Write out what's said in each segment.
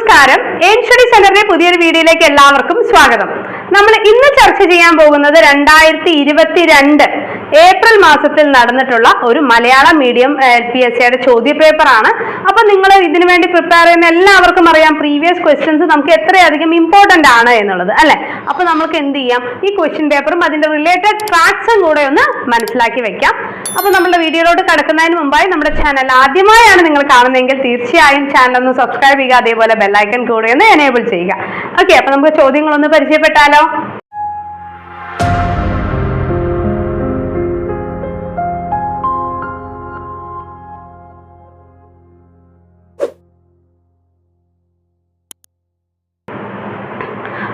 നമസ്കാരം. Aim study സെന്ററിന്റെ പുതിയൊരു വീഡിയോയിലേക്ക് എല്ലാവർക്കും സ്വാഗതം. നമ്മൾ ഇന്ന് ചർച്ച ചെയ്യാൻ പോകുന്നത് 2022 ഏപ്രിൽ മാസത്തിൽ നടന്നിട്ടുള്ള ഒരു മലയാളം മീഡിയം LPSCയുടെ ചോദ്യപേപ്പർ ആണ്. അപ്പൊ നിങ്ങൾ ഇതിനു വേണ്ടി പ്രിപ്പയർ ചെയ്യുന്ന എല്ലാവർക്കും അറിയാം പ്രീവിയസ് ക്വസ്റ്റ്യൻസ് നമുക്ക് എത്രയധികം ഇമ്പോർട്ടന്റ് ആണ് എന്നുള്ളത്, അല്ലെ? അപ്പൊ നമുക്ക് എന്ത് ചെയ്യാം, ഈ ക്വസ്റ്റ്യൻ പേപ്പറും അതിന്റെ റിലേറ്റഡ് ട്രാക്സും കൂടെ ഒന്ന് മനസ്സിലാക്കി വെക്കാം. അപ്പൊ നമ്മുടെ വീഡിയോയിലോട്ട് കടക്കുന്നതിന് മുമ്പായി നമ്മുടെ ചാനൽ ആദ്യമായാണ് നിങ്ങൾ കാണുന്നതെങ്കിൽ തീർച്ചയായും ചാനൽ ഒന്ന് സബ്സ്ക്രൈബ് ചെയ്യുക, അതേപോലെ ബെല്ലൈക്കൺ കൂടെ ഒന്ന് എനേബിൾ ചെയ്യുക. ഓക്കെ, അപ്പൊ നമുക്ക് ചോദ്യങ്ങളൊന്ന് പരിചയപ്പെട്ടാലോ?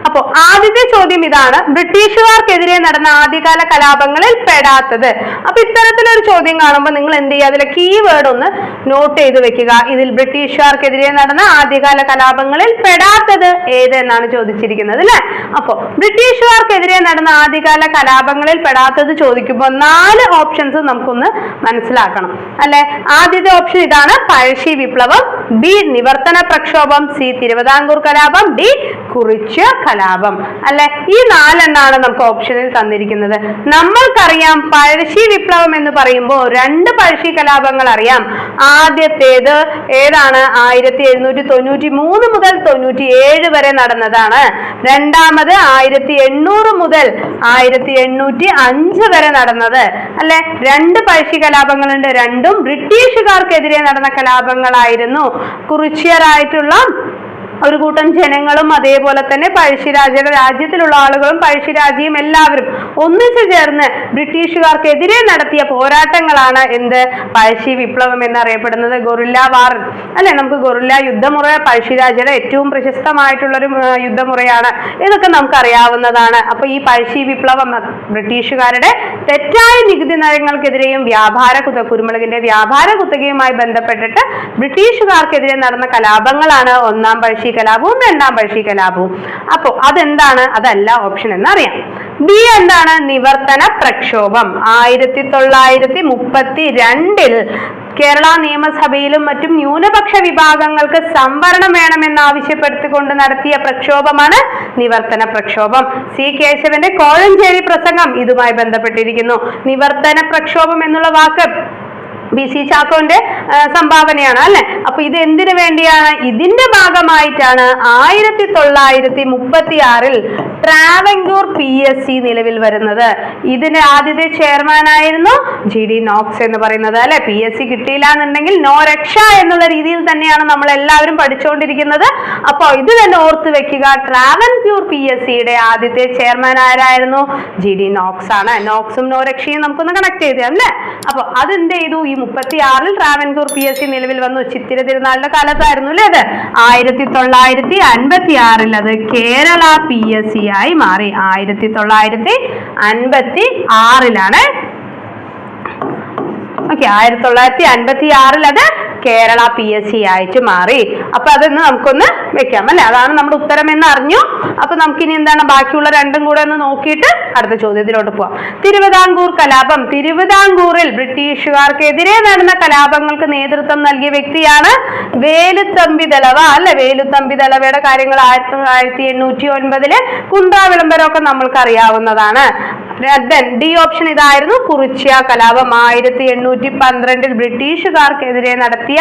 അപ്പോ ആദ്യത്തെ ചോദ്യം ഇതാണ്: ബ്രിട്ടീഷുകാർക്കെതിരെ നടന്ന ആദ്യകാല കലാപങ്ങളിൽ പെടാത്തത്. അപ്പൊ ഇത്തരത്തിലൊരു ചോദ്യം കാണുമ്പോൾ നിങ്ങൾ എന്ത് ചെയ്യുക, അതിലെ കീവേഡ് ഒന്ന് നോട്ട് ചെയ്ത് വെക്കുക. ഇതിൽ ബ്രിട്ടീഷുകാർക്കെതിരെ നടന്ന ആദ്യകാല കലാപങ്ങളിൽ പെടാത്തത് ഏത് എന്നാണ് ചോദിച്ചിരിക്കുന്നത്, അല്ലെ? അപ്പോ ബ്രിട്ടീഷുകാർക്കെതിരെ നടന്ന ആദ്യകാല കലാപങ്ങളിൽ പെടാത്തത് ചോദിക്കുമ്പോൾ 4 ഓപ്ഷൻസ് നമുക്കൊന്ന് മനസ്സിലാക്കണം, അല്ലെ? ആദ്യത്തെ ഓപ്ഷൻ ഇതാണ്: പഴശ്ശി വിപ്ലവം, ബി നിവർത്തന പ്രക്ഷോഭം, സി തിരുവിതാംകൂർ കലാപം, ഡി കുറിച്യ കലാപം, അല്ലെ? ഈ 4 എണ്ണാണ് നമുക്ക് ഓപ്ഷനിൽ തന്നിരിക്കുന്നത്. നമ്മൾക്കറിയാം പഴശ്ശി വിപ്ലവം എന്ന് പറയുമ്പോൾ 2 പഴശ്ശി കലാപങ്ങൾ അറിയാം. ആദ്യത്തേത് ഏതാണ്? 1793 മുതൽ 97 വരെ നടന്നതാണ്. രണ്ടാമത് 1800 മുതൽ 1805 വരെ നടന്നത്, അല്ലെ? 2 പഴശ്ശി കലാപങ്ങളുണ്ട്. രണ്ടും ബ്രിട്ടീഷുകാർക്കെതിരെ നടന്ന കലാപങ്ങളായിരുന്നു. കുറിച്യരായിട്ടുള്ള ഒരു കൂട്ടം ജനങ്ങളും അതേപോലെ തന്നെ പഴശ്ശിരാജയുടെ രാജ്യത്തിലുള്ള ആളുകളും പഴശ്ശിരാജയും എല്ലാവരും ഒന്നിച്ചു ചേർന്ന് ബ്രിട്ടീഷുകാർക്കെതിരെ നടത്തിയ പോരാട്ടങ്ങളാണ് എന്ത്? പഴശ്ശി വിപ്ലവം എന്നറിയപ്പെടുന്നത്. ഗൊറില്ല വാർ, അല്ലെ? നമുക്ക് ഗൊറില്ല യുദ്ധമുറ പഴശ്ശിരാജയുടെ ഏറ്റവും പ്രശസ്തമായിട്ടുള്ളൊരു യുദ്ധമുറയാണ്. ഇതൊക്കെ നമുക്ക് അറിയാവുന്നതാണ്. അപ്പൊ ഈ പഴശ്ശി വിപ്ലവം ബ്രിട്ടീഷുകാരുടെ തെറ്റായ നികുതി നയങ്ങൾക്കെതിരെയും കുരുമുളകിന്റെ വ്യാപാര കുത്തകയുമായി ബന്ധപ്പെട്ടിട്ട് ബ്രിട്ടീഷുകാർക്കെതിരെ നടന്ന കലാപങ്ങളാണ് ഒന്നാം പഴശ്ശി കലാപവും രണ്ടാം പഴശ്ശി കലാപവും. അപ്പോ അതെന്താണ്? അതല്ല ഓപ്ഷൻ എന്നറിയാം. ബി എന്താണ്? നിവർത്തന പ്രക്ഷോഭം. 1932 കേരള നിയമസഭയിലും മറ്റും ന്യൂനപക്ഷ വിഭാഗങ്ങൾക്ക് സംവരണം വേണമെന്നാവശ്യപ്പെട്ടുകൊണ്ട് നടത്തിയ പ്രക്ഷോഭമാണ് നിവർത്തന പ്രക്ഷോഭം. സി കേശവന്റെ കോഴഞ്ചേരി പ്രസംഗം ഇതുമായി ബന്ധപ്പെട്ടിരിക്കുന്നു. നിവർത്തന പ്രക്ഷോഭം എന്നുള്ള വാക്ക് BC ചാക്കോന്റെ സംഭാവനയാണ്, അല്ലെ? അപ്പൊ ഇത് എന്തിനു വേണ്ടിയാണ്? ഇതിന്റെ ഭാഗമായിട്ടാണ് 1936 ട്രാവൻകൂർ PSC നിലവിൽ വരുന്നത്. ഇതിന്റെ ആദ്യത്തെ ചെയർമാൻ ആയിരുന്നു GD നോക്സ് എന്ന് പറയുന്നത്, അല്ലെ? PSC കിട്ടിയില്ല എന്നുണ്ടെങ്കിൽ നോ രക്ഷ എന്നുള്ള രീതിയിൽ തന്നെയാണ് നമ്മൾ എല്ലാവരും പഠിച്ചുകൊണ്ടിരിക്കുന്നത്. അപ്പൊ ഇത് തന്നെ ഓർത്ത് വെക്കുക. ട്രാവൻകൂർ PSCയുടെ ആദ്യത്തെ ചെയർമാൻ ആരായിരുന്നു? GD നോക്സ് ആണ്. നോക്സും നോ രക്ഷയും നമുക്കൊന്ന് കണക്ട് ചെയ്ത്, അല്ലെ? അപ്പൊ അതെന്ത് ചെയ്തു? ഈ 36 ട്രാവൻകൂർ PSC നിലവിൽ വന്നു. ചിത്തിര തിരുനാളിന്റെ കാലത്തായിരുന്നു, അല്ലേ? അത് 1956 അത് കേരള PSC ആയി മാറി. 1956 ഓക്കെ, 1956 അത് കേരള PSC ആയിട്ട് മാറി. അപ്പൊ അതൊന്ന് നമുക്കൊന്ന് വെക്കാം, അല്ലെ? അതാണ് നമ്മുടെ ഉത്തരം എന്ന് അറിഞ്ഞു. അപ്പൊ നമുക്കിനി എന്താണ് ബാക്കിയുള്ള രണ്ടും കൂടെ ഒന്ന് നോക്കിയിട്ട് അടുത്ത ചോദ്യത്തിലോട്ട് പോവാം. തിരുവിതാംകൂർ കലാപം. തിരുവിതാംകൂറിൽ ബ്രിട്ടീഷുകാർക്കെതിരെ നടന്ന കലാപങ്ങൾക്ക് നേതൃത്വം നൽകിയ വ്യക്തിയാണ് വേലുത്തമ്പി ദളവ, അല്ലെ? വേലുത്തമ്പി ദളവയുടെ കാര്യങ്ങൾ 1809 കുണ്ട്ര വിളംബരമൊക്കെ നമ്മൾക്ക് അറിയാവുന്നതാണ്. ഡി ഓപ്ഷൻ ഇതായിരുന്നു: കുറിച്യ കലാപം. 1812 ബ്രിട്ടീഷുകാർക്കെതിരെ നടത്തിയ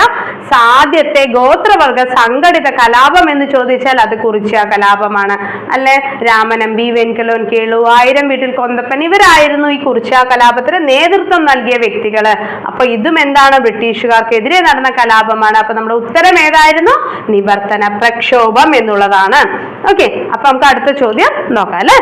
ആദ്യത്തെ ഗോത്രവർഗ സംഘടിത കലാപം എന്ന് ചോദിച്ചാൽ അത് കുറിച്യ കലാപമാണ്, അല്ലെ? രാമനമ്പി, വെൻകലോൻ കേളു, ആയിരം വീട്ടിൽ കൊന്തപ്പൻ ഇവരായിരുന്നു ഈ കുറിച്യ കലാപത്തിന് നേതൃത്വം നൽകിയ വ്യക്തികള്. അപ്പൊ ഇതും എന്താണ്? ബ്രിട്ടീഷുകാർക്കെതിരെ നടന്ന കലാപമാണ്. അപ്പൊ നമ്മുടെ ഉത്തരം ഏതായിരുന്നു? നിവർത്തന പ്രക്ഷോഭം എന്നുള്ളതാണ്. ഓക്കെ, അപ്പൊ നമുക്ക് അടുത്ത ചോദ്യം നോക്കാം, അല്ലെ?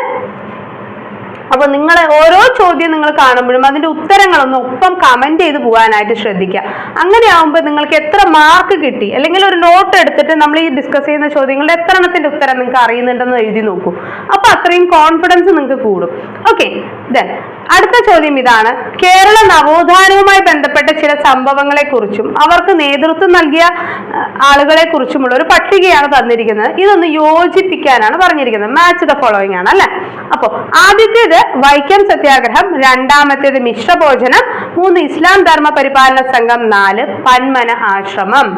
അപ്പൊ നിങ്ങൾ ഓരോ ചോദ്യം നിങ്ങൾ കാണുമ്പോഴും അതിന്റെ ഉത്തരങ്ങളൊന്ന് ഒപ്പം കമന്റ് ചെയ്ത് പോകാനായിട്ട് ശ്രദ്ധിക്കുക. അങ്ങനെ ആവുമ്പോൾ നിങ്ങൾക്ക് എത്ര മാർക്ക് കിട്ടി, അല്ലെങ്കിൽ ഒരു നോട്ട് എടുത്തിട്ട് നമ്മൾ ഈ ഡിസ്കസ് ചെയ്യുന്ന ചോദ്യങ്ങളുടെ എത്ര എണ്ണത്തിന്റെ ഉത്തരം നിങ്ങൾക്ക് അറിയുന്നുണ്ടെന്ന് എഴുതി നോക്കൂ. അപ്പൊ അത്രയും കോൺഫിഡൻസ് നിങ്ങൾക്ക് കൂടും. ഓക്കെ, ദെൻ അടുത്ത ചോദ്യം ഇതാണ്: കേരള നവോത്ഥാനവുമായി ബന്ധപ്പെട്ട ചില സംഭവങ്ങളെ കുറിച്ചും അവർക്ക് നേതൃത്വം നൽകിയ ആളുകളെ കുറിച്ചുമുള്ള ഒരു പട്ടികയാണ് തന്നിരിക്കുന്നത്. ഇതൊന്ന് യോജിപ്പിക്കാനാണ് പറഞ്ഞിരിക്കുന്നത്. മാച്ച് ദ ഫോളോയിങ് ആണ്, അല്ലെ? അപ്പൊ ആദ്യത്തേത് വൈക്കം സത്യാഗ്രഹം, രണ്ടാമത്തേത് മിശ്രഭോജനം, 3 ഇസ്ലാം ധർമ്മ പരിപാലന സംഘം, 4 പന്മന ആശ്രമം,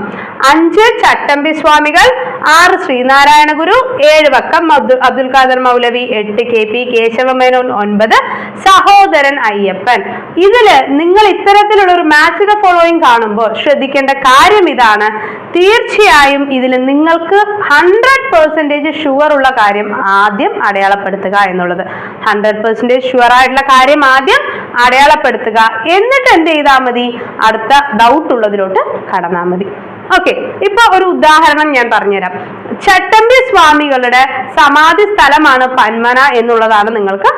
5 ചട്ടമ്പി സ്വാമികൾ, 6 ശ്രീനാരായണ ഗുരു, 7 വക്കം അബ്ദുൽ ഖാദർ മൗലവി, 8 KP കേശവമേനോൻ, 9 സഹോദരൻ അയ്യപ്പൻ. ഇതില് നിങ്ങൾ ഇത്തരത്തിലുള്ള ഒരു മാച്ച് ദ ഫോളോയിങ് കാണുമ്പോൾ ശ്രദ്ധിക്കേണ്ട കാര്യം ഇതാണ്. തീർച്ചയായും ഇതിൽ നിങ്ങൾക്ക് 100% ഷുവർ ഉള്ള കാര്യം ആദ്യം അടയാളപ്പെടുത്തുക എന്നുള്ളത്. 100% ഷുവർ ആയിട്ടുള്ള കാര്യം ആദ്യം അടയാളപ്പെടുത്തുക. എന്നിട്ട് എന്ത് ചെയ്താൽ മതി? അടുത്ത ഡൗട്ട് ഉള്ളതിലോട്ട് കടന്നാൽ മതി. ഓക്കെ, ഇപ്പൊ ഒരു ഉദാഹരണം ഞാൻ പറഞ്ഞുതരാം. ചട്ടമ്പി സ്വാമികളുടെ സമാധി സ്ഥലമാണ് പന്മന എന്നുള്ളതാണ് നിങ്ങൾക്ക്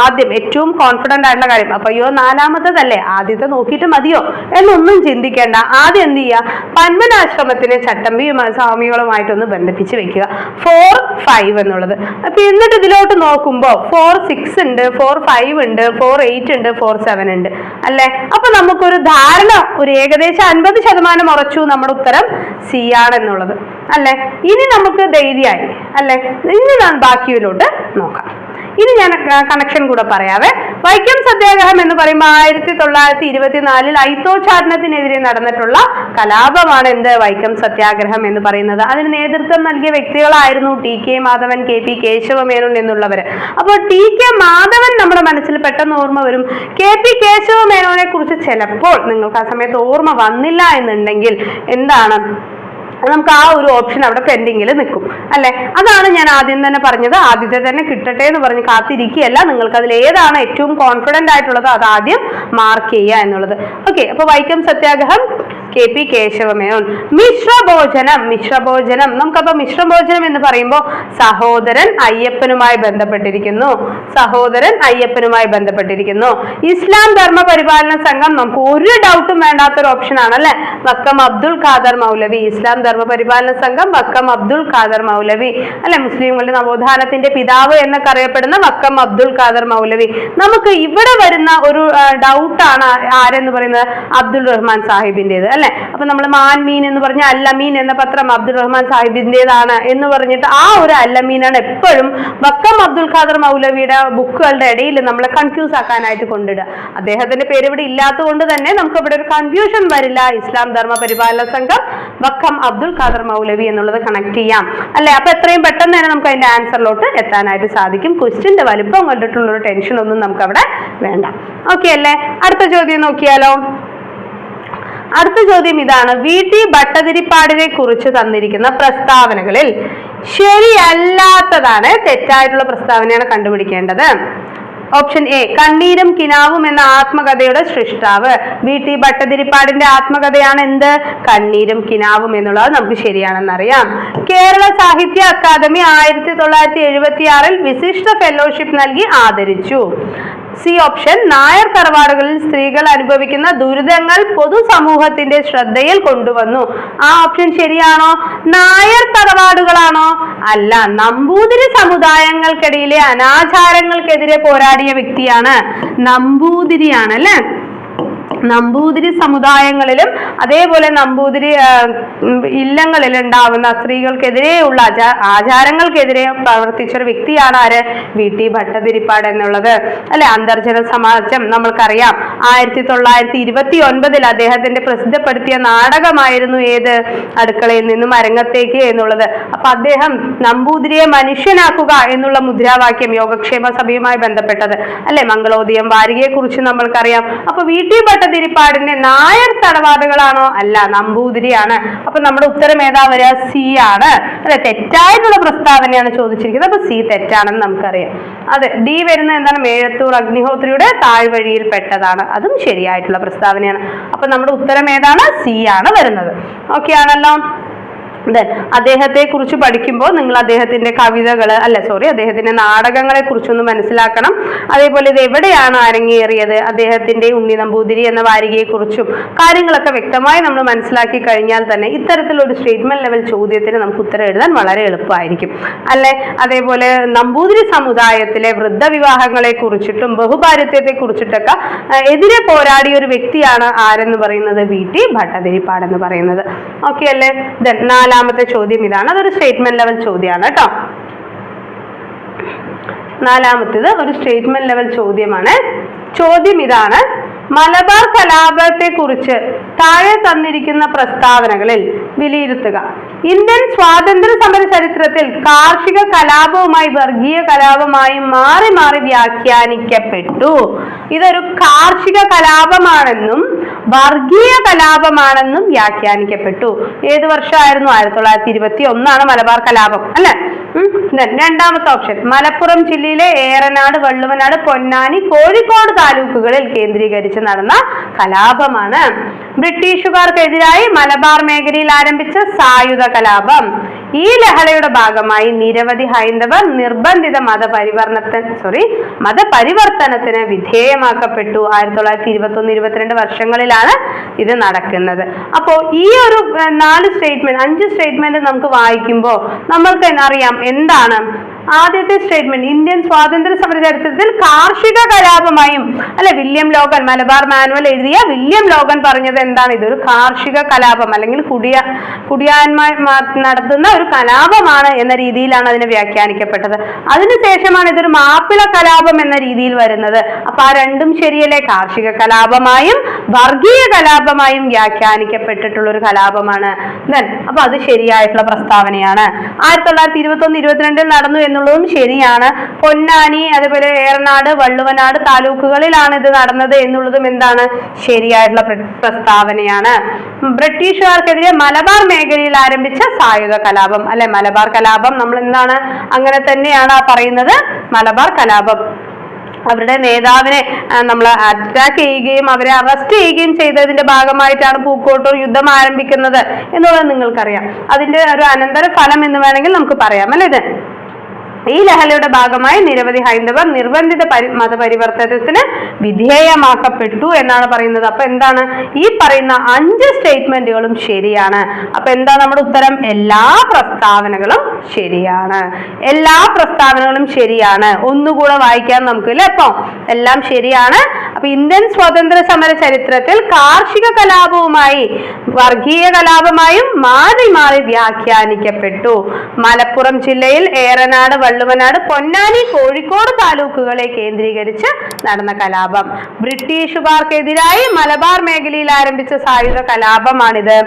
ആദ്യം ഏറ്റവും കോൺഫിഡന്റ് ആയിട്ടുള്ള കാര്യം. അപ്പൊ അയ്യോ 4-മത്തതല്ലേ, ആദ്യത്തെ നോക്കിയിട്ട് മതിയോ എന്നൊന്നും ചിന്തിക്കേണ്ട. ആദ്യം എന്ത് ചെയ്യുക? പന്മനാശ്രമത്തിനെ ചട്ടമ്പി സ്വാമികളുമായിട്ടൊന്ന് ബന്ധിപ്പിച്ച് വെക്കുക. 4, 5 എന്നുള്ളത്. അപ്പൊ എന്നിട്ട് ഇതിലോട്ട് നോക്കുമ്പോ 4, 6 ഉണ്ട്, 4, 5 ഉണ്ട്, 4, 8 ഉണ്ട്, 4, 7 ഉണ്ട് അല്ലെ. അപ്പൊ നമുക്കൊരു ധാരണ, ഒരു ഏകദേശം 50% ഉറച്ചു നമ്മുടെ ഉത്തരം സി ആണെന്നുള്ളത് അല്ലെ. ഇനി നമുക്ക് ധൈര്യമായി അല്ലെ. ഇനി ഞാൻ ബാക്കിയിലോട്ട് നോക്കാം. ഇനി ഞാൻ കണക്ഷൻ കൂടെ പറയാവേ. വൈക്കം സത്യാഗ്രഹം എന്ന് പറയുമ്പോൾ 1924 ഐത്തോച്ചാടനത്തിനെതിരെ നടന്നിട്ടുള്ള കലാപമാണ് എന്ത്? വൈക്കം സത്യാഗ്രഹം എന്ന് പറയുന്നത്. അതിന് നേതൃത്വം നൽകിയ വ്യക്തികളായിരുന്നു TK മാധവൻ, KP കേശവമേനോൻ എന്നുള്ളവര്. അപ്പോൾ TK മാധവൻ നമ്മുടെ മനസ്സിൽ പെട്ടെന്ന് ഓർമ്മ വരും. KP കേശവമേനോനെ കുറിച്ച് ചിലപ്പോൾ നിങ്ങൾക്ക് ആ സമയത്ത് ഓർമ്മ വന്നില്ല എന്നുണ്ടെങ്കിൽ എന്താണ്, നമുക്ക് ആ ഒരു ഓപ്ഷൻ അവിടെ പെൻഡിങ്ങിൽ നിൽക്കും അല്ലെ. അതാണ് ഞാൻ ആദ്യം തന്നെ പറഞ്ഞത്. ആദ്യത്തെ തന്നെ കിട്ടട്ടെ എന്ന് പറഞ്ഞ് കാത്തിരിക്കുകയല്ല. നിങ്ങൾക്ക് അതിൽ ഏതാണ് ഏറ്റവും കോൺഫിഡന്റ് ആയിട്ടുള്ളത് അത് ആദ്യം മാർക്ക് ചെയ്യുക എന്നുള്ളത്. ഓക്കെ, അപ്പൊ വൈക്കം സത്യാഗ്രഹം, KP കേശവമേനോൻ. മിശ്രഭോജനം നമുക്കപ്പോ മിശ്രഭോജനം എന്ന് പറയുമ്പോൾ സഹോദരൻ അയ്യപ്പനുമായി ബന്ധപ്പെട്ടിരിക്കുന്നു. ഇസ്ലാം ധർമ്മ പരിപാലന സംഘം നമുക്ക് ഒരു ഡൗട്ടും വേണ്ടാത്തൊരു ഓപ്ഷൻ ആണ് അല്ലെ. വക്കം അബ്ദുൽ ഖാദർ മൗലവി, ഇസ്ലാം ധർമ്മ പരിപാലന സംഘം വക്കം അബ്ദുൽ ഖാദർ മൗലവി അല്ലെ. മുസ്ലിങ്ങളുടെ നവോത്ഥാനത്തിന്റെ പിതാവ് എന്നൊക്കെ അറിയപ്പെടുന്ന വക്കം അബ്ദുൽ ഖാദർ മൗലവി. നമുക്ക് ഇവിടെ വരുന്ന ഒരു ഡൗട്ടാണ് ആരെന്ന് പറയുന്നത്? അബ്ദുൾ റഹ്മാൻ സാഹിബിന്റേത് അല്ലെ. അപ്പൊ നമ്മൾ മാൻമീൻ എന്ന് പറഞ്ഞ അല്ലമീൻ എന്ന പത്രം അബ്ദുൾ റഹ്മാൻ സാഹിബിന്റേതാണ് എന്ന് പറഞ്ഞിട്ട് ആ ഒരു അല്ലമീനാണ് എപ്പോഴും വക്കം അബ്ദുൽ ഖാദർ മൗലവിയുടെ ബുക്കുകളുടെ ഇടയിൽ നമ്മളെ കൺഫ്യൂസ് ആക്കാനായിട്ട് കൊണ്ടിടുക. അദ്ദേഹത്തിന്റെ പേര് ഇവിടെ ഇല്ലാത്തത് കൊണ്ട് തന്നെ നമുക്ക് ഇവിടെ ഒരു കൺഫ്യൂഷൻ വരില്ല. ഇസ്ലാം ധർമ്മ പരിപാലന സംഘം വക്കം അബ്ദുൽ ഖാദർ മൗലവി എന്നുള്ളത് കണക്ട് ചെയ്യാം അല്ലെ. അപ്പൊ എത്രയും പെട്ടെന്ന് തന്നെ നമുക്ക് അതിന്റെ ആൻസറിലോട്ട് എത്താനായിട്ട് സാധിക്കും. ക്വസ്റ്റ്യന്റെ വലിപ്പം കണ്ടിട്ടുള്ള ഒരു ടെൻഷൻ ഒന്നും നമുക്ക് അവിടെ വേണ്ട. ഓക്കെ അല്ലേ. അടുത്ത ചോദ്യം നോക്കിയാലോ. അടുത്ത ചോദ്യം ഇതാണ്. VT ഭട്ടതിരിപ്പാടിനെ കുറിച്ച് തന്നിരിക്കുന്ന പ്രസ്താവനകളിൽ ശരിയല്ലാത്തതാണ്, തെറ്റായിട്ടുള്ള പ്രസ്താവനയാണ് കണ്ടുപിടിക്കേണ്ടത്. ഓപ്ഷൻ എ, കണ്ണീരും കിനാവും എന്ന ആത്മകഥയുടെ സൃഷ്ടാവ്. VT ഭട്ടതിരിപ്പാടിന്റെ ആത്മകഥയാണ് എന്ത്? കണ്ണീരും കിനാവും എന്നുള്ളത് നമുക്ക് ശരിയാണെന്നറിയാം. കേരള സാഹിത്യ അക്കാദമി 1976 വിശിഷ്ട ഫെലോഷിപ്പ് നൽകി ആദരിച്ചു. സി ഓപ്ഷൻ, നായർ തറവാടുകളിൽ സ്ത്രീകൾ അനുഭവിക്കുന്ന ദുരിതങ്ങൾ പൊതുസമൂഹത്തിന്റെ ശ്രദ്ധയിൽ കൊണ്ടുവന്നു. ആ ഓപ്ഷൻ ശരിയാണോ? നായർ തറവാടുകളാണോ? അല്ല, നമ്പൂതിരി സമുദായങ്ങൾക്കിടയിലെ അനാചാരങ്ങൾക്കെതിരെ പോരാടിയ വ്യക്തിയാണ് നമ്പൂതിരിയാണ് അല്ലെ. നമ്പൂതിരി സമുദായങ്ങളിലും അതേപോലെ നമ്പൂതിരി ഇല്ലങ്ങളിൽ ഉണ്ടാവുന്ന സ്ത്രീകൾക്കെതിരെയുള്ള ആചാരങ്ങൾക്കെതിരെ പ്രവർത്തിച്ച ഒരു വ്യക്തിയാണ് ആര്? VT ഭട്ടതിരിപ്പാട് എന്നുള്ളത് അല്ലെ. അന്തർജന സമാജം നമ്മൾക്കറിയാം. 1929 അദ്ദേഹത്തിന്റെ പ്രസിദ്ധപ്പെടുത്തിയ നാടകമായിരുന്നു ഏത്? അടുക്കളയിൽ നിന്നും അരങ്ങത്തേക്ക് എന്നുള്ളത്. അപ്പൊ അദ്ദേഹം നമ്പൂതിരിയെ മനുഷ്യനാക്കുക എന്നുള്ള മുദ്രാവാക്യം യോഗക്ഷേമ സഭയുമായി ബന്ധപ്പെട്ടത് അല്ലെ. മംഗളോദയം വാരികയെ കുറിച്ച് നമ്മൾക്കറിയാം. അപ്പൊ VT ഭട്ടതിരിപ്പാടിന്റെ നായർ തറവാടുകളാണോ? അല്ല, നമ്പൂതിരിയാണ്. അപ്പൊ നമ്മുടെ ഉത്തരം ഏതാ വരിക? സി ആണ് അല്ലെ. തെറ്റായിട്ടുള്ള പ്രസ്താവനയാണ് ചോദിച്ചിരിക്കുന്നത്. അപ്പൊ സി തെറ്റാണെന്ന് നമുക്കറിയാം. അതെ, ഡി വരുന്ന എന്താണ്? മേഴത്തൂർ അഗ്നിഹോത്രിയുടെ താഴ്വഴിയിൽ പെട്ടതാണ്. അതും ശരിയായിട്ടുള്ള പ്രസ്താവനയാണ്. അപ്പൊ നമ്മുടെ ഉത്തരം ഏതാണ്? സി ആണ് വരുന്നത്. ഓക്കെ ആണല്ലോ. അദ്ദേഹത്തെ കുറിച്ച് പഠിക്കുമ്പോൾ നിങ്ങൾ അദ്ദേഹത്തിന്റെ കവിതകൾ അദ്ദേഹത്തിന്റെ നാടകങ്ങളെ കുറിച്ചൊന്ന് മനസ്സിലാക്കണം. അതേപോലെ ഇത് എവിടെയാണ് അരങ്ങേറിയത്, അദ്ദേഹത്തിന്റെ ഉണ്ണി നമ്പൂതിരി എന്ന വാരികയെ കുറിച്ചും കാര്യങ്ങളൊക്കെ വ്യക്തമായി നമ്മൾ മനസ്സിലാക്കി കഴിഞ്ഞാൽ തന്നെ ഇത്തരത്തിലൊരു സ്റ്റേറ്റ്മെന്റ് ലെവൽ ചോദ്യത്തിന് നമുക്ക് ഉത്തരം എഴുതാൻ വളരെ എളുപ്പമായിരിക്കും അല്ലെ. അതേപോലെ നമ്പൂതിരി സമുദായത്തിലെ വൃദ്ധവിവാഹങ്ങളെ കുറിച്ചിട്ടും ബഹുഭാര്യത്വത്തെ കുറിച്ചിട്ടൊക്കെ എതിരെ പോരാടിയ ഒരു വ്യക്തിയാണ് ആരെന്ന് പറയുന്നത്? VT ഭട്ടതിരിപ്പാട് എന്ന് പറയുന്നത്. ഓക്കെ അല്ലേ. നാലാമത്തെ ചോദ്യം ഇതാണ്. അതൊരു സ്റ്റേറ്റ്മെന്റ് ലെവൽ ചോദ്യമാണ് കേട്ടോ. നാലാമത്തേത് ഒരു സ്റ്റേറ്റ്മെന്റ് ലെവൽ ചോദ്യമാണ്. ചോദ്യം ഇതാണ്: മലബാർ കലാപത്തെ കുറിച്ച് താഴെ തന്നിരിക്കുന്ന പ്രസ്താവനകളിൽ വിലയിരുത്തുക. ഇന്ത്യൻ സ്വാതന്ത്ര്യ സമര ചരിത്രത്തിൽ കാർഷിക കലാപവുമായി വർഗീയ കലാപമായും മാറി മാറി വ്യാഖ്യാനിക്കപ്പെട്ടു. ഇതൊരു കാർഷിക കലാപമാണെന്നും വർഗീയ കലാപമാണെന്നും വ്യാഖ്യാനിക്കപ്പെട്ടു. ഏത് വർഷമായിരുന്നു? 1921 മലബാർ കലാപം അല്ലെ. രണ്ടാമത്തെ ഓപ്ഷൻ: മലപ്പുറം ജില്ലയിലെ ഏറനാട്, വള്ളുവനാട്, പൊന്നാനി, കോഴിക്കോട് താലൂക്കുകളിൽ കേന്ദ്രീകരിച്ച് നടന്ന കലാപമാണ്. ബ്രിട്ടീഷുകാർക്കെതിരായി മലബാർ മേഖലയിൽ ആരംഭിച്ച സായുധ കലാപം. ഈ ലഹളയുടെ ഭാഗമായി നിരവധി ഹൈന്ദവർ നിർബന്ധിത മതപരിവർത്തനത്തിന് വിധേയമാക്കപ്പെട്ടു. 1921-22 വർഷങ്ങളിലാണ് ഇത് നടക്കുന്നത്. അപ്പോൾ ഈ ഒരു 5 സ്റ്റേറ്റ്മെന്റ് നമുക്ക് വായിക്കുമ്പോൾ നമ്മൾക്ക് അറിയാം എന്താണ് ആദ്യത്തെ സ്റ്റേറ്റ്മെന്റ്. ഇന്ത്യൻ സ്വാതന്ത്ര്യ സമര ചരിത്രത്തിൽ കാർഷിക കലാപമായും അല്ലെ, വില്യം ലോഗൻ മലബാർ മാനുവൽ എഴുതിയ വില്യം ലോഗൻ പറഞ്ഞത് എന്താണ്? ഇതൊരു കാർഷിക കലാപം അല്ലെങ്കിൽ കുടിയാന്മാർ നടത്തുന്ന ഒരു കലാപമാണ് എന്ന രീതിയിലാണ് അതിനെ വ്യാഖ്യാനിക്കപ്പെട്ടത്. അതിനുശേഷമാണ് ഇതൊരു മാപ്പിള കലാപം എന്ന രീതിയിൽ വരുന്നത്. അപ്പൊ ആ രണ്ടും ശരിയല്ലേ? കാർഷിക കലാപമായും വർഗീയ കലാപമായും വ്യാഖ്യാനിക്കപ്പെട്ടിട്ടുള്ള ഒരു കലാപമാണ്. അപ്പൊ അത് ശരിയായിട്ടുള്ള പ്രസ്താവനയാണ്. 1921-22 നടന്നു എന്നുള്ളതും ശരിയാണ്. പൊന്നാനി, അതുപോലെ ഏറനാട്, വള്ളുവനാട് താലൂക്കുകളിലാണ് ഇത് നടന്നത് എന്നുള്ളതും എന്താണ്? ശരിയായിട്ടുള്ള പ്രസ്താവനയാണ്. ബ്രിട്ടീഷുകാർക്കെതിരെ മലബാർ മേഖലയിൽ ആരംഭിച്ച സായുധ കലാപം അല്ലെ, മലബാർ കലാപം നമ്മൾ എന്താണ് അങ്ങനെ തന്നെയാണ് പറയുന്നത്. മലബാർ കലാപം അവരുടെ നേതാവിനെ നമ്മൾ അറ്റാക്ക് ചെയ്യുകയും അവരെ അറസ്റ്റ് ചെയ്യുകയും ചെയ്തതിന്റെ ഭാഗമായിട്ടാണ് പൂക്കോട്ടൂർ യുദ്ധം ആരംഭിക്കുന്നത് എന്നുള്ളത് നിങ്ങൾക്കറിയാം. അതിന്റെ ഒരു അനന്തര ഫലം എന്ന് വേണമെങ്കിൽ നമുക്ക് പറയാം അല്ലെ. ഇത് ഈ ലഹളയുടെ ഭാഗമായി നിരവധി ഹൈന്ദവർ നിർബന്ധിത മതപരിവർത്തനത്തിന് വിധേയമാക്കപ്പെട്ടു എന്നാണ് പറയുന്നത്. അപ്പൊ എന്താണ് ഈ പറയുന്ന 5 സ്റ്റേറ്റ്മെന്റുകളും ശരിയാണ്. അപ്പൊ എന്താ നമ്മുടെ ഉത്തരം? എല്ലാ പ്രസ്താവനകളും ശരിയാണ്. എല്ലാ പ്രസ്താവനകളും ശരിയാണ്. ഒന്നുകൂടെ വായിക്കാൻ നമുക്ക് അല്ലെ. അപ്പൊ എല്ലാം ശരിയാണ്. അപ്പൊ ഇന്ത്യൻ സ്വാതന്ത്ര്യ സമര ചരിത്രത്തിൽ കാർഷിക കലാപവുമായി വർഗീയ കലാപമായും മാറി മാറി വ്യാഖ്യാനിക്കപ്പെട്ടു. മലപ്പുറം ജില്ലയിൽ ഏറനാട്, വള്ളുവനാട്, പൊന്നാനി, കോഴിക്കോട് താലൂക്കുകളെ കേന്ദ്രീകരിച്ച് നടന്ന കലാപം. ബ്രിട്ടീഷുകാർക്കെതിരായി മലബാർ മേഖലയിൽ ആരംഭിച്ച സായുധ കലാപമാണിത്.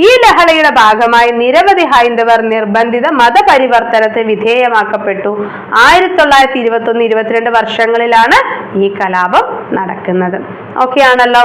ഈ ലഹളയുടെ ഭാഗമായി നിരവധി ഹൈന്ദവർ നിർബന്ധിത മതപരിവർത്തനത്തിന് വിധേയമാക്കപ്പെട്ടു. 1921-22 വർഷങ്ങളിലാണ് ഈ കലാപം നടക്കുന്നത്. ഓക്കെ ആണല്ലോ.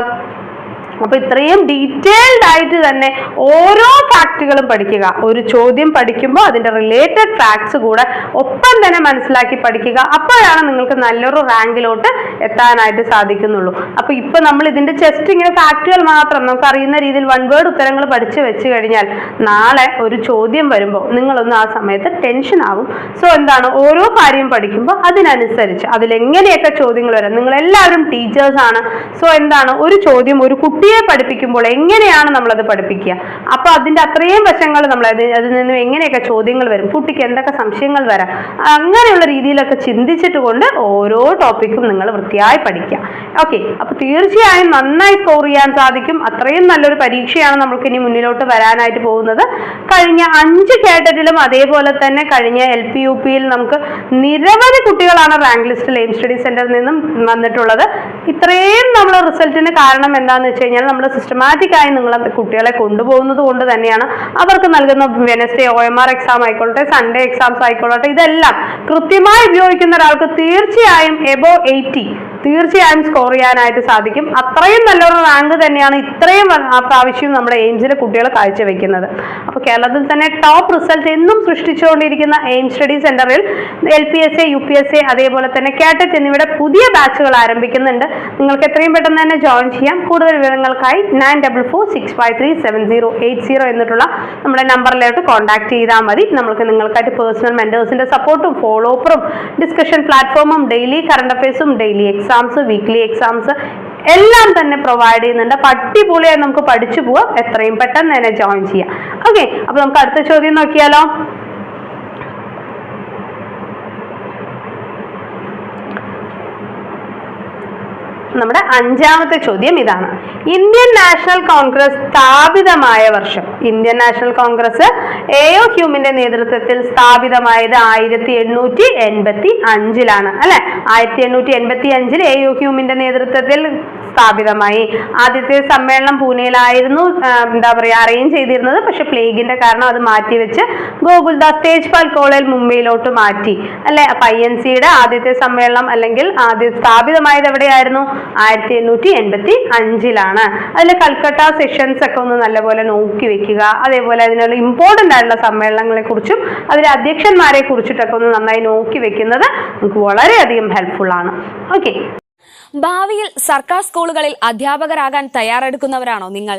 അപ്പൊ ഇത്രയും ഡീറ്റെയിൽഡ് ആയിട്ട് തന്നെ ഓരോ ഫാക്റ്റുകളും പഠിക്കുക. ഒരു ചോദ്യം പഠിക്കുമ്പോൾ അതിന്റെ റിലേറ്റഡ് ഫാക്ട്സ് കൂടെ ഒപ്പം തന്നെ മനസ്സിലാക്കി പഠിക്കുക. അപ്പോഴാണ് നിങ്ങൾക്ക് നല്ലൊരു റാങ്കിലോട്ട് എത്താനായിട്ട് സാധിക്കുന്നുള്ളൂ. അപ്പൊ ഇപ്പൊ നമ്മൾ ഇതിന്റെ ജസ്റ്റ് ഇങ്ങനെ ഫാക്റ്റുകൾ മാത്രം നമുക്ക് അറിയുന്ന രീതിയിൽ 1 വേർഡ് ഉത്തരങ്ങൾ പഠിച്ചു വെച്ച് കഴിഞ്ഞാൽ നാളെ ഒരു ചോദ്യം വരുമ്പോൾ നിങ്ങളൊന്ന് ആ സമയത്ത് ടെൻഷൻ ആവും. സോ എന്താണ്, ഓരോ കാര്യം പഠിക്കുമ്പോൾ അതിനനുസരിച്ച് അതിലെങ്ങനെയൊക്കെ ചോദ്യങ്ങൾ വരാം. നിങ്ങൾ എല്ലാവരും ടീച്ചേഴ്സ് ആണ്. സോ എന്താണ്, ഒരു ചോദ്യം ഒരു കുട്ടിയെ പഠിപ്പിക്കുമ്പോൾ എങ്ങനെയാണ് നമ്മളത് പഠിപ്പിക്കുക, അപ്പൊ അതിന്റെ അത്രയും വശങ്ങൾ നമ്മൾ അതിൽ നിന്നും എങ്ങനെയൊക്കെ ചോദ്യങ്ങൾ വരും, കുട്ടിക്ക് എന്തൊക്കെ സംശയങ്ങൾ വരാം, അങ്ങനെയുള്ള രീതിയിലൊക്കെ ചിന്തിച്ചിട്ട് കൊണ്ട് ഓരോ ടോപ്പിക്കും നിങ്ങൾ വൃത്തിയായി പഠിക്കുക. ഓക്കെ, അപ്പൊ തീർച്ചയായും നന്നായി സ്കോർ ചെയ്യാൻ സാധിക്കും. അത്രയും നല്ലൊരു പരീക്ഷയാണ് നമുക്ക് ഇനി മുന്നിലോട്ട് വരാനായിട്ട് പോകുന്നത്. കഴിഞ്ഞ 5 കേഡറ്റിലും അതേപോലെ തന്നെ കഴിഞ്ഞ LP UPയിൽ നമുക്ക് നിരവധി കുട്ടികളാണ് റാങ്ക് ലിസ്റ്റിൽ എയിം സ്റ്റഡി സെന്ററിൽ നിന്നും വന്നിട്ടുള്ളത്. ഇത്രയും നമ്മൾ റിസൾട്ടിന് കാരണം എന്താണെന്ന് വെച്ച് കഴിഞ്ഞാൽ നമ്മൾ സിസ്റ്റമാറ്റിക് ആയി നിങ്ങളെ കുട്ടികളെ കൊണ്ടുപോകുന്നത് കൊണ്ട് തന്നെയാണ്. അവർക്ക് നൽകുന്ന വെനസ്ഡേ OMR എക്സാം ആയിക്കോട്ടെ, സൺഡേ എക്സാംസ് ആയിക്കോട്ടെ, ഇതെല്ലാം കൃത്യമായി ഉപയോഗിക്കുന്ന ഒരാൾക്ക് തീർച്ചയായും എബോവ് 80 തീർച്ചയായും സ്കോർ ചെയ്യാനായിട്ട് സാധിക്കും. അത്രയും നല്ലൊരു റാങ്ക് തന്നെയാണ് ഇത്രയും പ്രാവശ്യം നമ്മുടെ എയിംസിലെ കുട്ടികൾ കാഴ്ചവെക്കുന്നത്. അപ്പോൾ കേരളത്തിൽ തന്നെ ടോപ്പ് റിസൾട്ട് എന്നും സൃഷ്ടിച്ചുകൊണ്ടിരിക്കുന്ന എയിം സ്റ്റഡി സെന്ററിൽ LPSA, UPSA അതേപോലെ തന്നെ കാറ്ററ്റ് എന്നിവയുടെ പുതിയ ബാച്ചുകൾ ആരംഭിക്കുന്നുണ്ട്. നിങ്ങൾക്ക് എത്രയും പെട്ടെന്ന് തന്നെ ജോയിൻ ചെയ്യാം. കൂടുതൽ വിവരങ്ങൾക്കായി 9444637080 എന്നിട്ടുള്ള നമ്മുടെ നമ്പറിലോട്ട് കോൺടാക്ട് ചെയ്താൽ മതി. നിങ്ങൾക്കായിട്ട് പേഴ്സണൽ മെന്റേഴ്സിന്റെ സപ്പോർട്ടും ഫോളോ അപ്പും ഡിസ്കഷൻ പ്ലാറ്റ്ഫോമും ഡെയിലി കറണ്ട് അഫയേഴ്സും ഡെയിലി എക്സാംസ്, വീക്ക്ലി എക്സാംസ് എല്ലാം തന്നെ പ്രൊവൈഡ് ചെയ്യുന്നുണ്ട്. അപ്പൊ അടിപൊളിയായി നമുക്ക് പഠിച്ചു പോവാം. എത്രയും പെട്ടെന്ന് തന്നെ ജോയിൻ ചെയ്യാം. ഓക്കെ, അപ്പൊ നമുക്ക് അടുത്ത ചോദ്യം നോക്കിയാലോ. നമ്മുടെ അഞ്ചാമത്തെ ചോദ്യം ഇതാണ്. ഇന്ത്യൻ നാഷണൽ കോൺഗ്രസ് സ്ഥാപിതമായ വർഷം. Indian national congress A. ഹ്യൂമിന്റെ നേതൃത്വത്തിൽ സ്ഥാപിതമായത് 1885 അല്ലെ. 1885 എ.ഒ. ഹ്യൂമിന്റെ നേതൃത്വത്തിൽ സ്ഥാപിതമായി. ആദ്യത്തെ സമ്മേളനം പൂനെയിലായിരുന്നു അറേഞ്ച് ചെയ്തിരുന്നത്. പക്ഷെ പ്ലേഗിന്റെ കാരണം അത് മാറ്റിവെച്ച് ഗോകുൽദാസ് തേജ്പാൽ കോളേജ് മുംബൈയിലോട്ട് മാറ്റി അല്ലെ. അപ്പൊ INCയുടെ ആദ്യത്തെ സമ്മേളനം അല്ലെങ്കിൽ ആദ്യം സ്ഥാപിതമായത് എവിടെയായിരുന്നു? 1885. അതിൽ കൽക്കട്ട സെഷൻസ് ഒക്കെ ഒന്ന് നല്ലപോലെ നോക്കി വെക്കുക. അതേപോലെ അതിനുള്ള ഇമ്പോർട്ടന്റ് ആയിട്ടുള്ള സമ്മേളനങ്ങളെ കുറിച്ചും അതിലെ അധ്യക്ഷന്മാരെ കുറിച്ചിട്ടൊക്കെ ഒന്ന് നന്നായി നോക്കി വെക്കുന്നത് നമുക്ക് വളരെയധികം ഹെൽപ്ഫുൾ ആണ്. ഓക്കെ. ഭാവിയിൽ സർക്കാർ സ്കൂളുകളിൽ അധ്യാപകരാകാൻ തയ്യാറെടുക്കുന്നവരാണോ നിങ്ങൾ?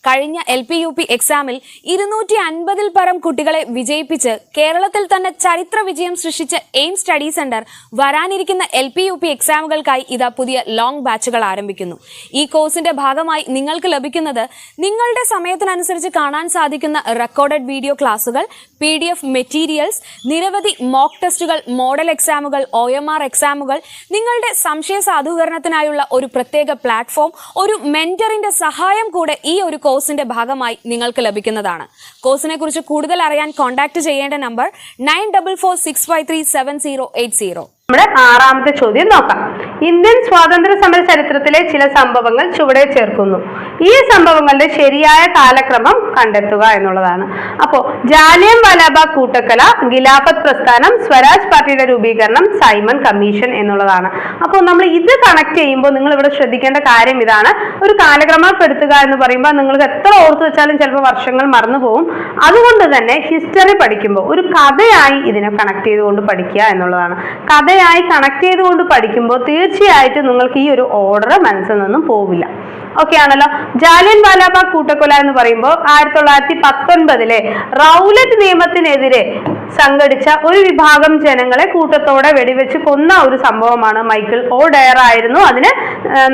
കഴിഞ്ഞ LP-UP എക്സാമിൽ 250-ൽ പരം കുട്ടികളെ വിജയിപ്പിച്ച് കേരളത്തിൽ തന്നെ ചരിത്ര വിജയം സൃഷ്ടിച്ച എയിം സ്റ്റഡി സെന്റർ വരാനിരിക്കുന്ന LP-UP എക്സാമുകൾക്കായി ഇതാ പുതിയ ലോങ് ബാച്ചുകൾ ആരംഭിക്കുന്നു. ഈ കോഴ്സിന്റെ ഭാഗമായി നിങ്ങൾക്ക് ലഭിക്കുന്നത് നിങ്ങളുടെ സമയത്തിനനുസരിച്ച് കാണാൻ സാധിക്കുന്ന റെക്കോർഡഡ് വീഡിയോ ക്ലാസുകൾ, PDF മെറ്റീരിയൽസ്, നിരവധി മോക്ക് ടെസ്റ്റുകൾ, മോഡൽ എക്സാമുകൾ, OMR എക്സാമുകൾ, നിങ്ങളുടെ സംശയ സാധൂകരണത്തിനായുള്ള ഒരു പ്രത്യേക പ്ലാറ്റ്ഫോം, ഒരു മെന്ററിന്റെ സഹായം കൂടെ ഈ ഒരു കോഴ്സിന്റെ ഭാഗമായി നിങ്ങൾക്ക് ലഭിക്കുന്നതാണ്. കോഴ്സിനെ കുറിച്ച് കൂടുതൽ അറിയാൻ കോൺടാക്ട് ചെയ്യേണ്ട നമ്പർ 9446537080. നമ്മുടെ ആറാമത്തെ ചോദ്യം നോക്കാം. ഇന്ത്യൻ സ്വാതന്ത്ര്യ സമര ചരിത്രത്തിലെ ചില സംഭവങ്ങൾ ചുവടെ ചേർക്കുന്നു. ഈ സംഭവങ്ങളുടെ ശരിയായ കാലക്രമം കണ്ടെത്തുക എന്നുള്ളതാണ്. അപ്പോ ജാലിയൻ വാലാബാഗ് കൂട്ടക്കൊല, ഖിലാഫത്ത് പ്രസ്ഥാനം, സ്വരാജ് പാർട്ടിയുടെ രൂപീകരണം, സൈമൺ കമ്മീഷൻ എന്നുള്ളതാണ്. അപ്പോൾ നമ്മൾ ഇത് കണക്ട് ചെയ്യുമ്പോൾ നിങ്ങൾ ഇവിടെ ശ്രദ്ധിക്കേണ്ട കാര്യം ഇതാണ്. ഒരു കാലക്രമപ്പെടുത്തുക എന്ന് പറയുമ്പോൾ നിങ്ങൾക്ക് എത്ര ഓർത്തു വെച്ചാലും ചിലപ്പോൾ വർഷങ്ങൾ മറന്നു പോകും. അതുകൊണ്ട് തന്നെ ഹിസ്റ്ററി പഠിക്കുമ്പോൾ ഒരു കഥയായി ഇതിനെ കണക്ട് ചെയ്തുകൊണ്ട് പഠിക്കുക എന്നുള്ളതാണ്. കഥയായി കണക്ട് ചെയ്തുകൊണ്ട് പഠിക്കുമ്പോൾ തീർച്ചയായിട്ടും നിങ്ങൾക്ക് ഈ ഒരു ഓർഡർ മനസ്സിൽ നിന്നും പോവില്ല. ഓക്കെ ആണല്ലോ. ജാലിയൻ വാലാബാഗ് കൂട്ടക്കൊല എന്ന് പറയുമ്പോൾ 1919 റൗലറ്റ് നിയമത്തിനെതിരെ സംഘടിച്ച ഒരു വിഭാഗം ജനങ്ങളെ കൂട്ടത്തോടെ വെടിവെച്ച് കൊന്ന ഒരു സംഭവമാണ്. മൈക്കിൾ ഒ ഡയർ ആയിരുന്നു അതിന്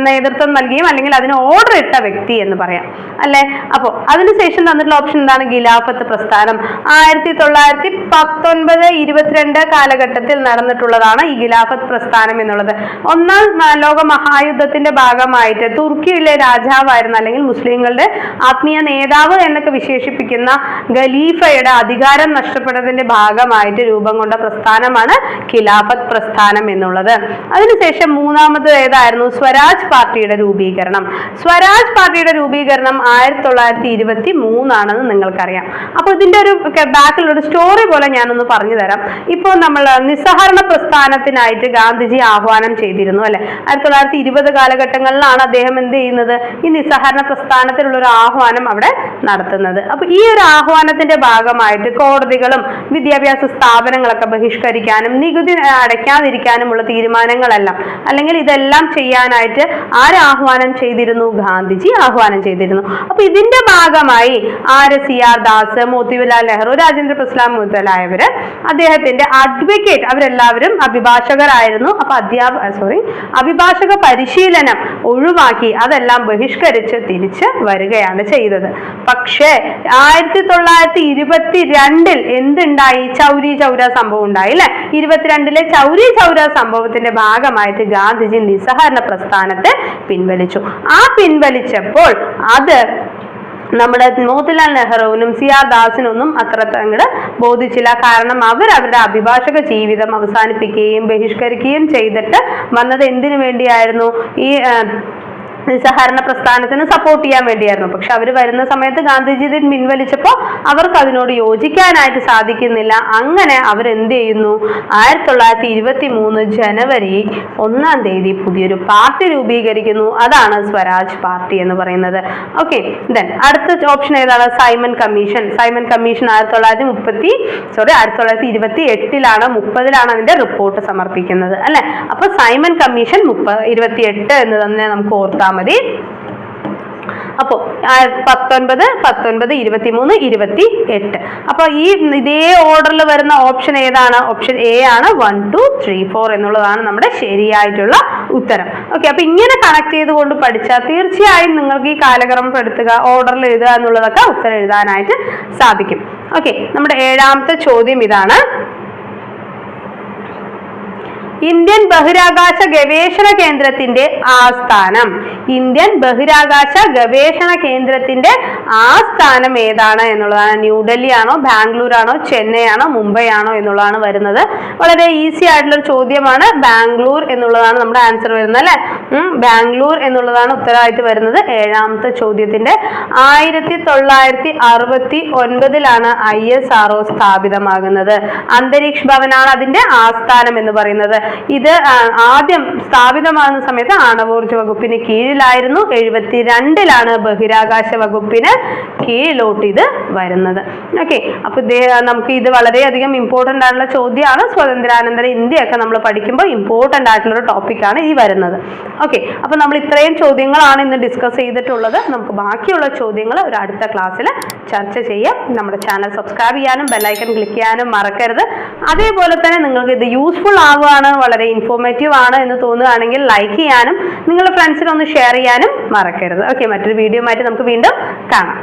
നേതൃത്വം നൽകിയും അല്ലെങ്കിൽ അതിന് ഓർഡർ ഇട്ട വ്യക്തി എന്ന് പറയാം അല്ലെ. അപ്പോൾ അതിനുശേഷം തന്നിട്ടുള്ള ഓപ്ഷൻ എന്താണ്? ഖിലാഫത്ത് പ്രസ്ഥാനം. 1919-22 കാലഘട്ടത്തിൽ നടന്നിട്ടുള്ളതാണ് ഈ ഖിലാഫത്ത് പ്രസ്ഥാനം എന്നുള്ളത്. ഒന്നാം ലോക മഹായുദ്ധത്തിന്റെ ഭാഗമായിട്ട് തുർക്കിയിലെ രാജാവായിരുന്ന അല്ലെങ്കിൽ മുസ്ലിങ്ങളുടെ ആത്മീയ നേതാവ് എന്നൊക്കെ വിശേഷിപ്പിക്കുന്ന ഖലീഫയുടെ അധികാരം നഷ്ടപ്പെട്ടതിന്റെ ഭാഗമായിട്ട് രൂപം കൊണ്ട പ്രസ്ഥാനമാണ് ഖിലാഫത്ത് പ്രസ്ഥാനം എന്നുള്ളത്. അതിനുശേഷം മൂന്നാമത് ഏതായിരുന്നു? സ്വരാജ് പാർട്ടിയുടെ രൂപീകരണം. സ്വരാജ് പാർട്ടിയുടെ രൂപീകരണം 1923 ആണെന്ന് നിങ്ങൾക്കറിയാം. അപ്പോൾ ഇതിന്റെ ഒരു ബാക്കിലുള്ള ഒരു സ്റ്റോറി പോലെ ഞാനൊന്ന് പറഞ്ഞു തരാം. ഇപ്പോൾ നമ്മൾ നിസ്സഹരണ പ്രസ്ഥാനത്തിനായിട്ട് ഗാന്ധിജി ആഹ്വാനം ചെയ്തിരുന്നു അല്ലെ. 1920 കാലഘട്ടങ്ങളിലാണ് അദ്ദേഹം എന്ത് ചെയ്യുന്നത്? ഈ നിസ്സഹരണ പ്രസ്ഥാനത്തിലുള്ള ഒരു ആഹ്വാനം അവിടെ നടത്തുന്നത്. അപ്പൊ ഈ ഒരു ആഹ്വാനത്തിന്റെ ഭാഗമായിട്ട് കോടതികളും വിദ്യാഭ്യാസ സ്ഥാപനങ്ങളൊക്കെ ബഹിഷ്കരിക്കാനും നികുതി അടയ്ക്കാതിരിക്കാനുമുള്ള തീരുമാനങ്ങളെല്ലാം അല്ലെങ്കിൽ ഇതെല്ലാം ചെയ്യാനായിട്ട് ആരാഹ്വാനം ചെയ്തിരുന്നു? ഗാന്ധിജി ആഹ്വാനം ചെയ്തിരുന്നു. അപ്പൊ ഇതിന്റെ ഭാഗമായി CR ദാസ്, മോത്തിലാൽ നെഹ്റു, രാജേന്ദ്ര പ്രസാദ് മുതലായവര് അദ്ദേഹത്തിന്റെ അഡ്വക്കേറ്റ് അവരെല്ലാവരും അഭിഭാഷകരായിരുന്നു. അപ്പൊ അഭിഭാഷക പരിശീലനം ഒഴിവാക്കി അതെല്ലാം ബഹിഷ്കരിച്ച് തിരിച്ച് വരികയാണ് ചെയ്തത്. പക്ഷേ 1922 എന്തുണ്ടായി? ചൗരി ചൗര സംഭവം ഉണ്ടായി അല്ലെ. 22 ചൗരി ചൗര സംഭവത്തിന്റെ ഭാഗമായിട്ട് ഗാന്ധിജി നിസ്സഹരണ പ്രസ്ഥാനത്തെ പിൻവലിച്ചു. ആ പിൻവലിച്ചപ്പോൾ അത് നമ്മുടെ മോത്തിലാൽ നെഹ്റുവിനും CR ദാസിനൊന്നും അത്ര അങ്ങോട്ട് ബോധിച്ചില്ല. കാരണം അവരുടെ അഭിഭാഷക ജീവിതം അവസാനിപ്പിക്കുകയും ബഹിഷ്കരിക്കുകയും ചെയ്തിട്ട് വന്നത് എന്തിനു വേണ്ടിയായിരുന്നു? ഈ നിസ്സഹരണ പ്രസ്ഥാനത്തിന് സപ്പോർട്ട് ചെയ്യാൻ വേണ്ടിയായിരുന്നു. പക്ഷെ അവർ വരുന്ന സമയത്ത് ഗാന്ധിജി ഇത് പിൻവലിച്ചപ്പോൾ അവർക്ക് അതിനോട് യോജിക്കാനായിട്ട് സാധിക്കുന്നില്ല. അങ്ങനെ അവരെന്ത് ചെയ്യുന്നു? 1923 ജനുവരി 1 പുതിയൊരു പാർട്ടി രൂപീകരിക്കുന്നു. അതാണ് സ്വരാജ് പാർട്ടി എന്ന് പറയുന്നത്. ഓക്കെ. ദെൻ അടുത്ത ഓപ്ഷൻ ഏതാണ്? Simon commission. സൈമൺ കമ്മീഷൻ 1928 30 അതിന്റെ റിപ്പോർട്ട് സമർപ്പിക്കുന്നത് അല്ലെ. അപ്പൊ സൈമൺ കമ്മീഷൻ 28 എന്ന് തന്നെ നമുക്ക് ഓർത്താൽ മതി. അപ്പോ 19, 23, 28. അപ്പൊ ഈ ഇതേ ഓർഡറിൽ വരുന്ന ഓപ്ഷൻ ഏതാണ്? ഓപ്ഷൻ A ആണ്. 1, 2, 3, 4 എന്നുള്ളതാണ് നമ്മുടെ ശരിയായിട്ടുള്ള ഉത്തരം. ഓക്കെ. അപ്പൊ ഇങ്ങനെ കണക്ട് ചെയ്തുകൊണ്ട് പഠിച്ചാൽ തീർച്ചയായും നിങ്ങൾക്ക് ഈ കാലക്രമപ്പെടുത്തുക, ഓർഡറിൽ എഴുതുക എന്നുള്ളതൊക്കെ ഉത്തരം എഴുതാനായിട്ട് സാധിക്കും. ഓക്കെ. നമ്മുടെ ഏഴാമത്തെ ചോദ്യം ഇതാണ്. ഇന്ത്യൻ ബഹിരാകാശ ഗവേഷണ കേന്ദ്രത്തിന്റെ ആസ്ഥാനം. ഇന്ത്യൻ ബഹിരാകാശ ഗവേഷണ കേന്ദ്രത്തിന്റെ ആസ്ഥാനം ഏതാണ് എന്നുള്ളതാണ്. ന്യൂഡൽഹി ആണോ, ബാംഗ്ലൂർ ആണോ, ചെന്നൈ ആണോ, മുംബൈ ആണോ എന്നുള്ളതാണ് വരുന്നത്. വളരെ ഈസി ആയിട്ടുള്ള ഒരു ചോദ്യമാണ്. ബാംഗ്ലൂർ എന്നുള്ളതാണ് നമ്മുടെ ആൻസർ വരുന്നത് അല്ലെ. ബാംഗ്ലൂർ എന്നുള്ളതാണ് ഉത്തരമായിട്ട് വരുന്നത്. ഏഴാമത്തെ ചോദ്യത്തിന്റെ 1969 ISRO സ്ഥാപിതമാകുന്നത്. അന്തരീക്ഷ ഭവനാണ് അതിന്റെ ആസ്ഥാനം എന്ന് പറയുന്നത്. ഇത് ആദ്യം സ്ഥാപിതമാകുന്ന സമയത്ത് ആണവോർജ വകുപ്പിന് കീഴിലായിരുന്നു. 72 ബഹിരാകാശ വകുപ്പിന് കീഴിലോട്ട് ഇത് വരുന്നത്. ഓക്കെ, അപ്പൊ നമുക്ക് ഇത് വളരെയധികം ഇമ്പോർട്ടന്റ് ആയിട്ടുള്ള ചോദ്യമാണ്. സ്വാതന്ത്ര്യാനന്തര ഇന്ത്യയൊക്കെ നമ്മൾ പഠിക്കുമ്പോൾ ഇമ്പോർട്ടന്റ് ആയിട്ടുള്ള ഒരു ടോപ്പിക്കാണ് ഈ വരുന്നത്. ഓക്കെ, അപ്പൊ നമ്മൾ ഇത്രയും ചോദ്യങ്ങളാണ് ഇന്ന് ഡിസ്കസ് ചെയ്തിട്ടുള്ളത്. നമുക്ക് ബാക്കിയുള്ള ചോദ്യങ്ങൾ ഒരു അടുത്ത ക്ലാസ്സിൽ ചർച്ച ചെയ്യാം. നമ്മുടെ ചാനൽ സബ്സ്ക്രൈബ് ചെയ്യാനും ബെല്ലൈക്കൺ ക്ലിക്ക് ചെയ്യാനും മറക്കരുത്. അതേപോലെ തന്നെ നിങ്ങൾക്ക് ഇത് യൂസ്ഫുൾ ആവുകയാണ്, വളരെ ഇൻഫോർമേറ്റീവ് ആണ് എന്ന് തോന്നുകയാണെങ്കിൽ ലൈക്ക് ചെയ്യാനും നിങ്ങളുടെ ഫ്രണ്ട്സിനൊന്ന് ഷെയർ ചെയ്യാനും മറക്കരുത്. ഓക്കെ, മറ്റൊരു വീഡിയോ ആയിട്ട് നമുക്ക് വീണ്ടും കാണാം.